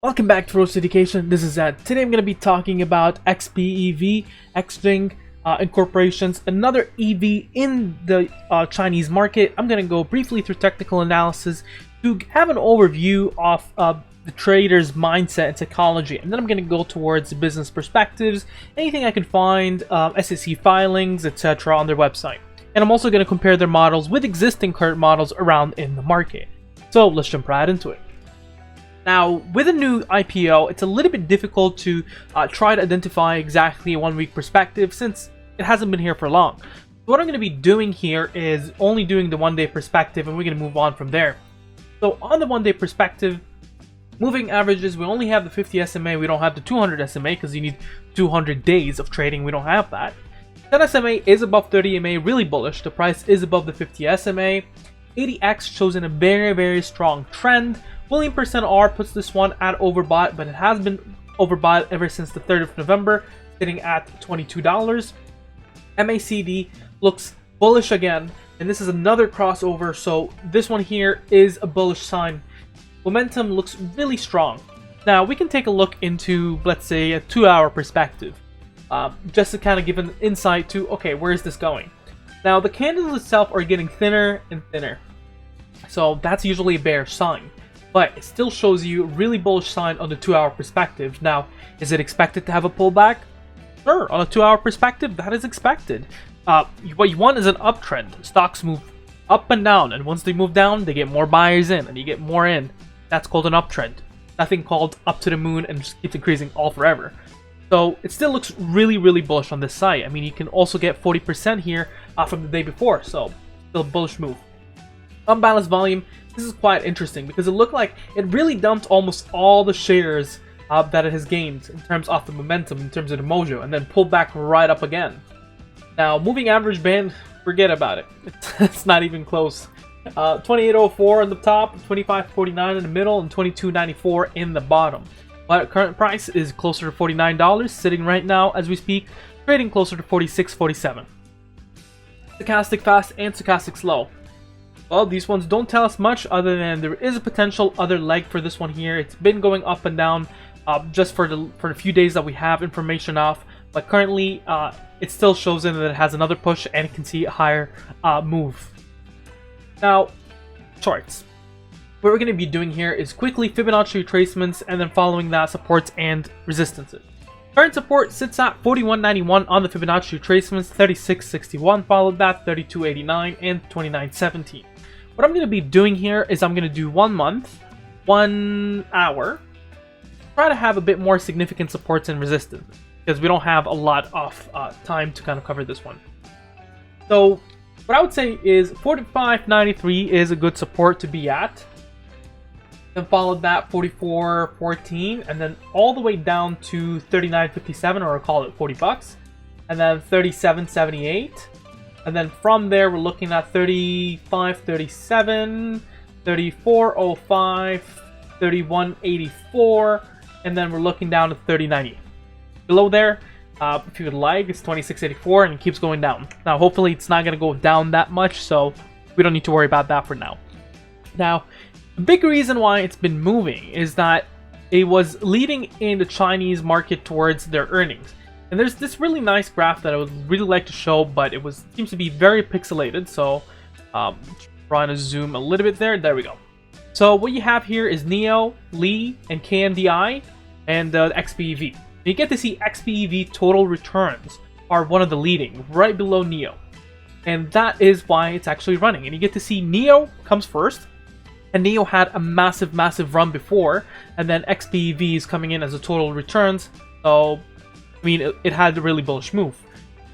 Welcome back to Ferocious Education. This is Ed. Today I'm going to be talking about XPEV, XPeng Incorporation's another EV in the Chinese market. I'm going to go briefly through technical analysis to have an overview of the trader's mindset and psychology, and then I'm going to go towards the business perspectives, anything I can find, SEC filings, etc. on their website. And I'm also going to compare their models with existing current models around in the market. So let's jump right into it. Now, with a new IPO, it's a little bit difficult to try to identify exactly a 1 week perspective since it hasn't been here for long. So what I'm going to be doing here is only doing the 1 day perspective, and we're going to move on from there. So on the 1 day perspective, moving averages, we only have the 50 SMA, we don't have the 200 SMA because you need 200 days of trading, we don't have that. 10 SMA is above 30 MA, really bullish, the price is above the 50 SMA. 80X shows in a very strong trend. William %R puts this one at overbought, but it has been overbought ever since the 3rd of November, sitting at $22. MACD looks bullish again, and this is another crossover, so this one here is a bullish sign. Momentum looks really strong. Now, we can take a look into, let's say, a 2-hour perspective, just to kind of give an insight to, okay, where is this going? Now, the candles itself are getting thinner and thinner, so that's usually a bear sign. But it still shows you a really bullish sign on the 2-hour perspective. Now, is it expected to have a pullback? Sure, on a 2-hour perspective, that is expected. What you want is an uptrend. Stocks move up and down, and once they move down, they get more buyers in, and you get more in. That's called an uptrend. Nothing called up to the moon and just keeps increasing all forever. So it still looks really bullish on this site. I mean, you can also get 40% here from the day before, so still a bullish move. Unbalanced volume. This is quite interesting because it looked like it really dumped almost all the shares that it has gained in terms of the momentum, in terms of the mojo, and then pulled back right up again. Now, moving average band, forget about it. It's not even close. 2804 on the top, 2549 in the middle, and 2294 in the bottom. But current price is closer to $49, sitting right now as we speak, trading closer to $46.47. Stochastic fast and stochastic slow. Well, these ones don't tell us much other than there is a potential other leg for this one here. It's been going up and down just for the few days that we have information off, but currently it still shows in that it has another push and it can see a higher move. Now, charts. What we're going to be doing here is quickly Fibonacci retracements and then following that supports and resistances. Current support sits at 41.91 on the Fibonacci retracements, 36.61 followed that, 32.89 and 29.17. What I'm going to be doing here is I'm going to do 1 month, 1 hour, try to have a bit more significant supports and resistance because we don't have a lot of time to kind of cover this one. So what I would say is 45.93 is a good support to be at. Then followed that 44.14 and then all the way down to 39.57, or I'll call it $40, and then 37.78. And then from there, we're looking at 35.37, 34.05, 31.84, and then we're looking down to 30.90. Below there, if you would like, it's 26.84, and it keeps going down. Now, hopefully, it's not going to go down that much, so we don't need to worry about that for now. Now, the big reason why it's been moving is that it was leading in the Chinese market towards their earnings. And there's this really nice graph that I would really like to show, but it seems to be very pixelated, so trying to zoom a little bit there. There we go. So what you have here is NEO, Li, and KNDI, and XPEV. You get to see XPEV total returns are one of the leading, right below NEO. And that is why it's actually running. And you get to see NEO comes first, and NEO had a massive run before, and then XPEV is coming in as a total returns, so I mean, it had a really bullish move.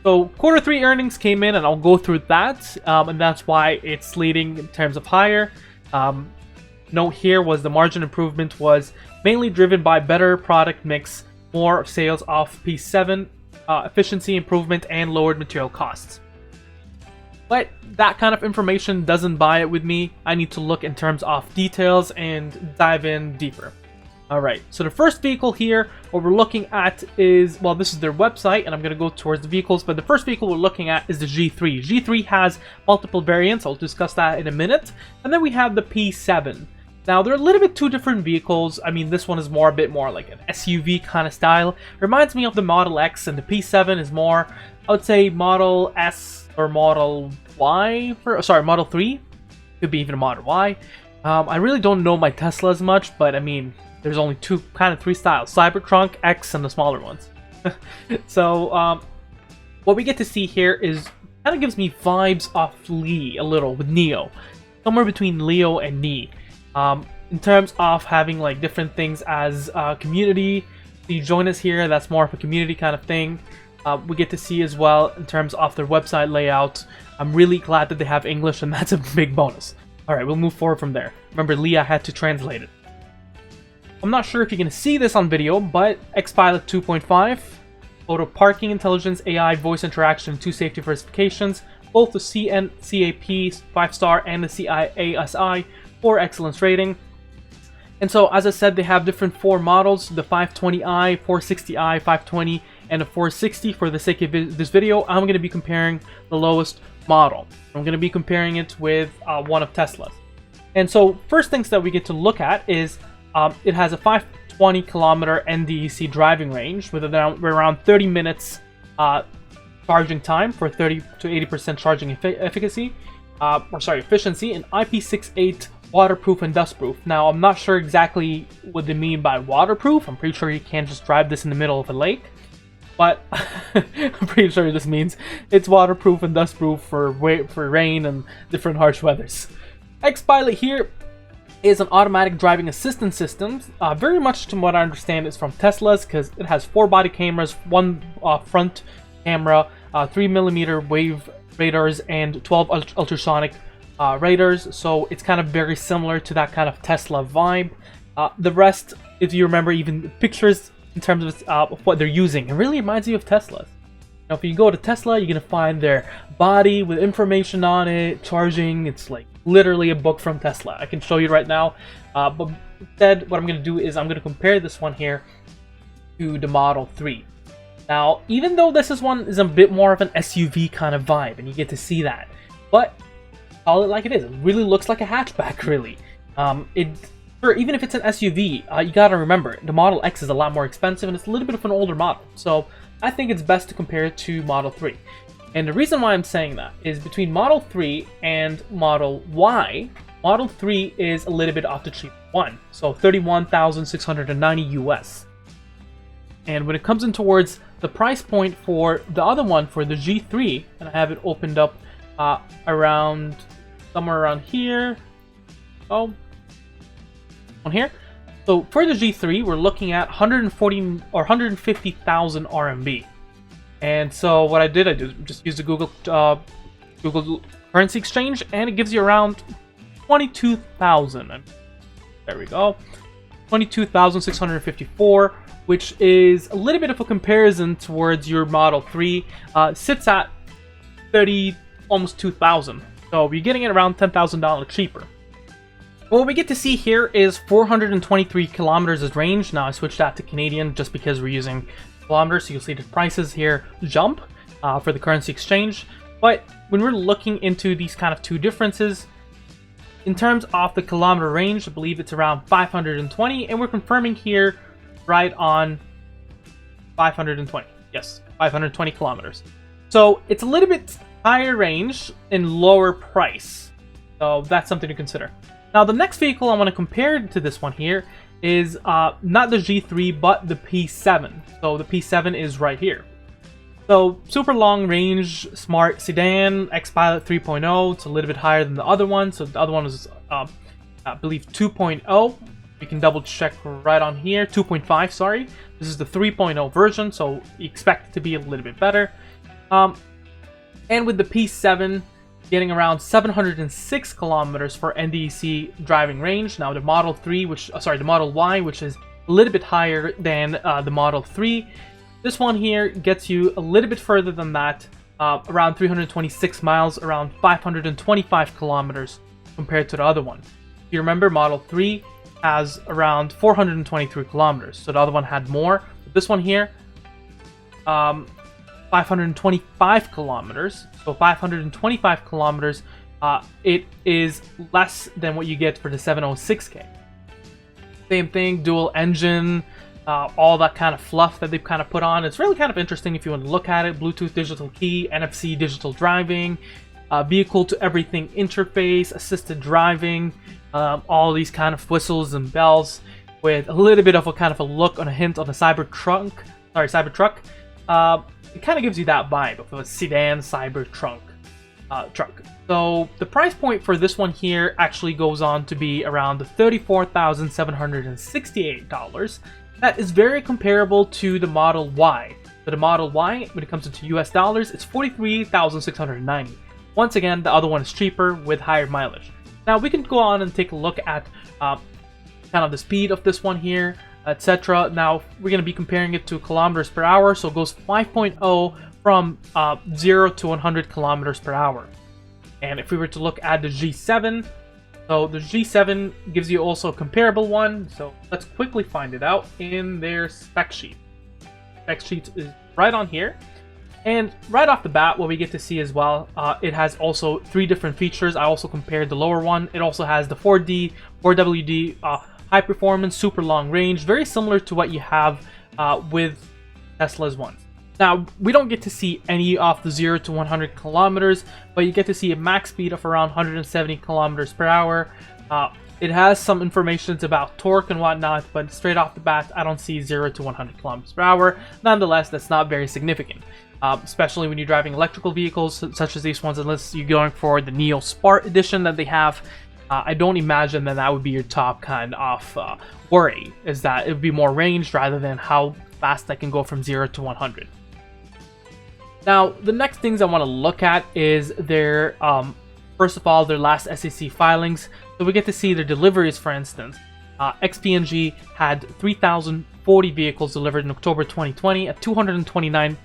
So Q3 earnings came in, and I'll go through that, and that's why it's leading in terms of higher. Note here was the margin improvement was mainly driven by better product mix, more sales of P7, efficiency improvement, and lowered material costs. But that kind of information doesn't buy it with me. I need to look in terms of details and dive in deeper. Alright, so the first vehicle here, what we're looking at is, well, this is their website, and I'm going to go towards the vehicles, but the first vehicle we're looking at is the G3. G3 has multiple variants, I'll discuss that in a minute. And then we have the P7. Now, they're a little bit two different vehicles. I mean, this one is a bit more like an SUV kind of style. Reminds me of the Model X, and the P7 is more, I would say, Model S or Model Y, Model 3. Could be even a Model Y. I really don't know my Tesla as much, but I mean, there's only three styles: Cybertruck, X, and the smaller ones. So, what we get to see here is kind of gives me vibes of Li a little with Neo, somewhere between Leo and Ni. In terms of having like different things as community, so you join us here. That's more of a community kind of thing. We get to see as well in terms of their website layout. I'm really glad that they have English, and that's a big bonus. All right, we'll move forward from there. Remember, Leah had to translate it. I'm not sure if you're gonna see this on video, but XPilot 2.5, photo parking intelligence, AI, voice interaction, 2 safety verifications, both the CAP 5-star and the CIASI 4 excellence rating. And so, as I said, they have different 4 models: the 520i, 460i, 520, and the 460. For the sake of this video, I'm going to be comparing the lowest model. I'm going to be comparing it with one of Tesla's. And so, first things that we get to look at is it has a 520 kilometer NDEC driving range with around 30 minutes charging time for 30 to 80% charging efficiency, and IP68 waterproof and dustproof. Now, I'm not sure exactly what they mean by waterproof. I'm pretty sure you can't just drive this in the middle of a lake, but I'm pretty sure this means it's waterproof and dustproof for rain and different harsh weathers. XPilot here is an automatic driving assistance system, very much to what I understand is from Tesla's, because it has 4 body cameras, 1 front camera, 3mm wave radars, and 12 ultrasonic radars, so it's kind of very similar to that kind of Tesla vibe. The rest, if you remember, even pictures in terms of what they're using, it really reminds you of Tesla's. Now, if you go to Tesla, you're gonna find their body with information on it, charging. It's like literally a book from Tesla. I can show you right now, but instead, what I'm gonna do is I'm gonna compare this one here to the Model 3. Now, even though this one is a bit more of an SUV kind of vibe, and you get to see that, but call it like it is. It really looks like a hatchback, really. Even if it's an SUV, you gotta remember, the Model X is a lot more expensive, and it's a little bit of an older model. So I think it's best to compare it to Model 3. And the reason why I'm saying that is between Model 3 and Model Y, Model 3 is a little bit off the cheap one. So $31,690 US. And when it comes in towards the price point for the other one, for the G3, and I have it opened up around somewhere around here. On here. So for the G3, we're looking at 140 or 150,000 RMB. And so what I just used the Google currency exchange, and it gives you around 22,000. There we go. 22,654, which is a little bit of a comparison towards your Model 3. Sits at 30, almost 2,000. So you're getting it around $10,000 cheaper. What we get to see here is 423 kilometers as range. Now I switched that to Canadian just because we're using kilometers, so you'll see the prices here jump for the currency exchange. But when we're looking into these kind of two differences, in terms of the kilometer range, I believe it's around 520, and we're confirming here right on 520. Yes, 520 kilometers. So it's a little bit higher range and lower price. So that's something to consider. Now, the next vehicle I want to compare to this one here is not the G3, but the P7. So the P7 is right here. So super long range, smart sedan, XPilot 3.0. It's a little bit higher than the other one. So the other one is, I believe, 2.0. You can double check right on here. 2.5, sorry. This is the 3.0 version, so you expect it to be a little bit better. And with the P7, getting around 706 kilometers for NDEC driving range. Now the Model 3, the Model Y, which is a little bit higher than the Model 3. This one here gets you a little bit further than that, around 326 miles, around 525 kilometers compared to the other one. If you remember, Model 3 has around 423 kilometers, so the other one had more. But this one here, 525 kilometers. So 525 kilometers it is less than what you get for the 706K. Same thing, dual engine, all that kind of fluff that they've kind of put on. It's really kind of interesting if you want to look at it. Bluetooth digital key, NFC digital driving, vehicle to everything interface, assisted driving, all these kind of whistles and bells with a little bit of a kind of a look on a hint on a Cybertruck. It kind of gives you that vibe of a sedan Cybertruck truck. So the price point for this one here actually goes on to be around $34,768. That is very comparable to the Model Y. So the Model Y, when it comes into US dollars, it's $43,690. Once again, the other one is cheaper with higher mileage. Now we can go on and take a look at kind of the speed of this one here, etc. Now we're going to be comparing it to kilometers per hour, so it goes 5.0 from 0 to 100 kilometers per hour. And if we were to look at the G7, so the G7 gives you also a comparable one. So let's quickly find it out in their spec sheet. Spec sheet is right on here. And right off the bat, what we get to see as well, it has also 3 different features. I also compared the lower one. It also has the 4D, 4WD, high performance, super long range, very similar to what you have with Tesla's ones. Now, we don't get to see any of the 0 to 100 kilometers, but you get to see a max speed of around 170 kilometers per hour. It has some information about torque and whatnot, but straight off the bat, I don't see 0 to 100 kilometers per hour. Nonetheless, that's not very significant, especially when you're driving electrical vehicles such as these ones, unless you're going for the Neo Sport edition that they have. I don't imagine that would be your top kind of worry, is that it would be more range rather than how fast I can go from 0 to 100. Now, the next things I want to look at is their, first of all, their last SEC filings. So we get to see their deliveries, for instance. XPeng had 3,040 vehicles delivered in October 2020, a 229%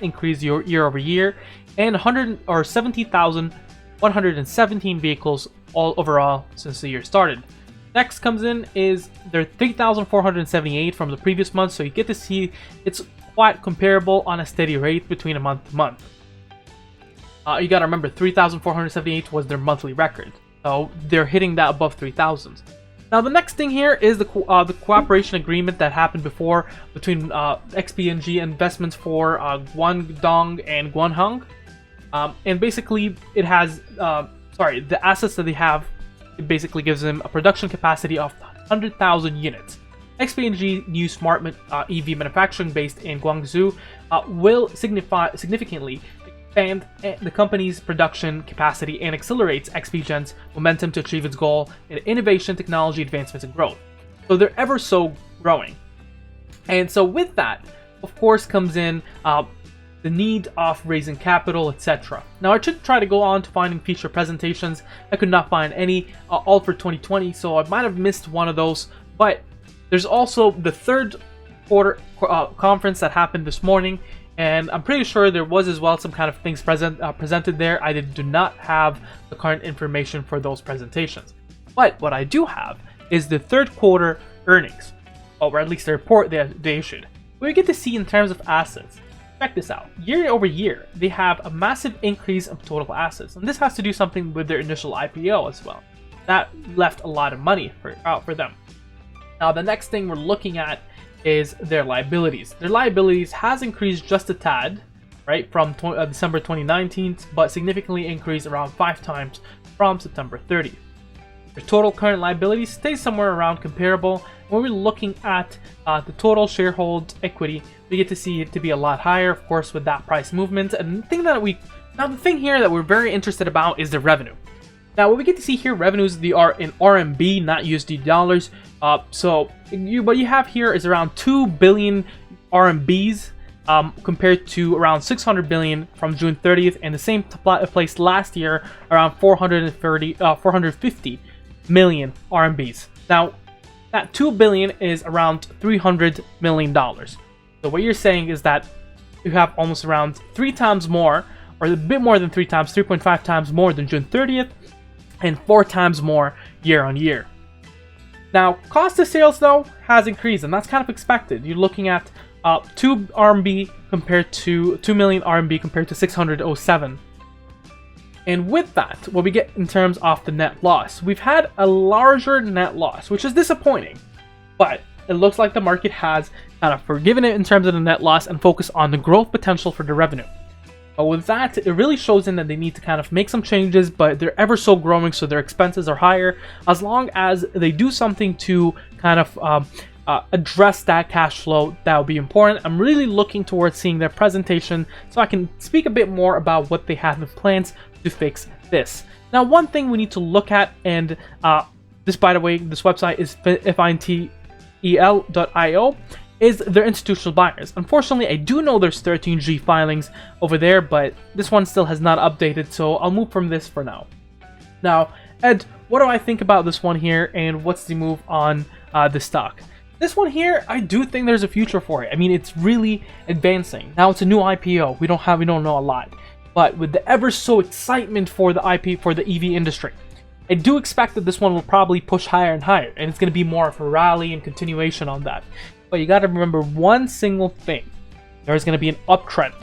increase year over year, and 70,117 vehicles all overall since the year started. Next comes in is their 3,478 from the previous month, so you get to see it's quite comparable on a steady rate between a month to month. You gotta remember, 3,478 was their monthly record, so they're hitting that above 3,000. Now the next thing here is the cooperation agreement that happened before between XPeng Investments for Guangdong and Guangzhou, and basically it has the assets that they have. It basically gives them a production capacity of 100,000 units. XPeng new smart EV manufacturing based in Guangzhou will significantly expand the company's production capacity and accelerates XPeng's momentum to achieve its goal in innovation, technology, advancements, and growth. So they're ever so growing. And so with that, of course, comes in the need of raising capital, etc. Now I should try to go on to finding future presentations. I could not find any, all for 2020, so I might have missed one of those, but there's also the third quarter conference that happened this morning, and I'm pretty sure there was as well some kind of things presented there. I do not have the current information for those presentations. But what I do have is the third quarter earnings, or at least the report they issued. We get to see in terms of assets. Check this out. Year over year, they have a massive increase of total assets, and this has to do something with their initial IPO as well. That left a lot of money for them. Now the next thing we're looking at is their liabilities. Their liabilities has increased just a tad, right, from December 2019, but significantly increased around 5 times from September 30th. Their total current liability stays somewhere around comparable. When we're looking at the total shareholder equity, we get to see it to be a lot higher, of course, with that price movement. And the thing here that we're very interested about is the revenue. Now, what we get to see here, revenues, they are in RMB, not USD dollars. So what you have here is around 2 billion RMBs compared to around 600 billion from June 30th, and the same place last year, around 450 million RMBs. Now, that 2 billion is around $300 million. So what you're saying is that you have almost around 3 times more, or a bit more than 3 times, 3.5 times more than June 30th, and 4 times more year on year. Now, cost of sales though has increased, and that's kind of expected. You're looking at 2 million RMB compared to 607. And with that, what we get in terms of the net loss, we've had a larger net loss, which is disappointing, but it looks like the market has kind of forgiven it in terms of the net loss and focused on the growth potential for the revenue. But with that, it really shows in that they need to kind of make some changes, but they're ever so growing, so their expenses are higher. As long as they do something to kind of address that cash flow, that will be important. I'm really looking towards seeing their presentation so I can speak a bit more about what they have in plans to fix this. Now, one thing we need to look at, and this, by the way, this website is fintel.io, is their institutional buyers. Unfortunately, I do know there's 13G filings over there, but this one still has not updated, so I'll move from this for now. Now, Ed, what do I think about this one here, and what's the move on the stock? This one here, I do think there's a future for it. I mean, it's really advancing. Now, it's a new IPO. We don't know a lot. But with the ever so excitement for the EV industry, I do expect that this one will probably push higher and higher, and it's going to be more of a rally and continuation on that. But you got to remember one single thing. There's going to be an uptrend.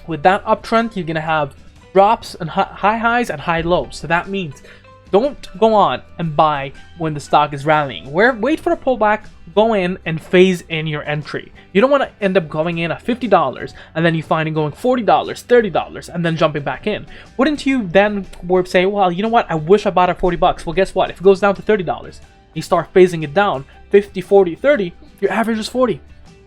With that uptrend, you're going to have drops and high highs and high lows. So that means don't go on and buy when the stock is rallying. Wait for a pullback, go in and phase in your entry. You don't want to end up going in at $50 and then you find it going $40, $30, and then jumping back in. Wouldn't you then say, well, you know what, I wish I bought at 40 bucks. Well, guess what? If it goes down to $30, you start phasing it down, 50, 40, 30, your average is 40,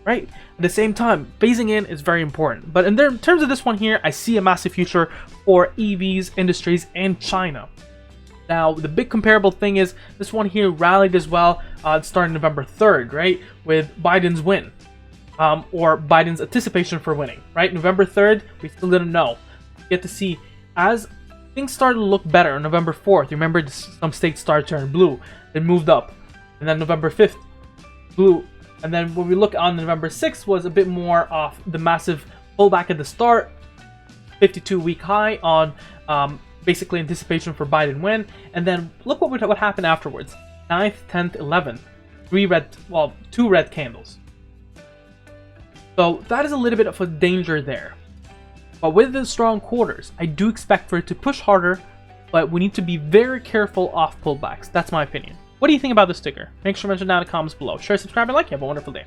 right? At the same time, phasing in is very important. But in terms of this one here, I see a massive future for EVs, industries, and China. Now, the big comparable thing is this one here rallied as well starting November 3rd, right? With Biden's win, or Biden's anticipation for winning, right? November 3rd, we still didn't know. You get to see as things started to look better on November 4th. Remember, some states started to turn blue. They moved up. And then November 5th, blue. And then when we look on November 6th was a bit more of the massive pullback at the start, 52-week high on basically anticipation for Biden win, and then look what happened afterwards. 9th, 10th, 11th, two red candles. So that is a little bit of a danger there. But with the strong quarters, I do expect for it to push harder, but we need to be very careful off pullbacks. That's my opinion. What do you think about this sticker? Make sure to mention down in the comments below. Share, subscribe, and like. You have a wonderful day.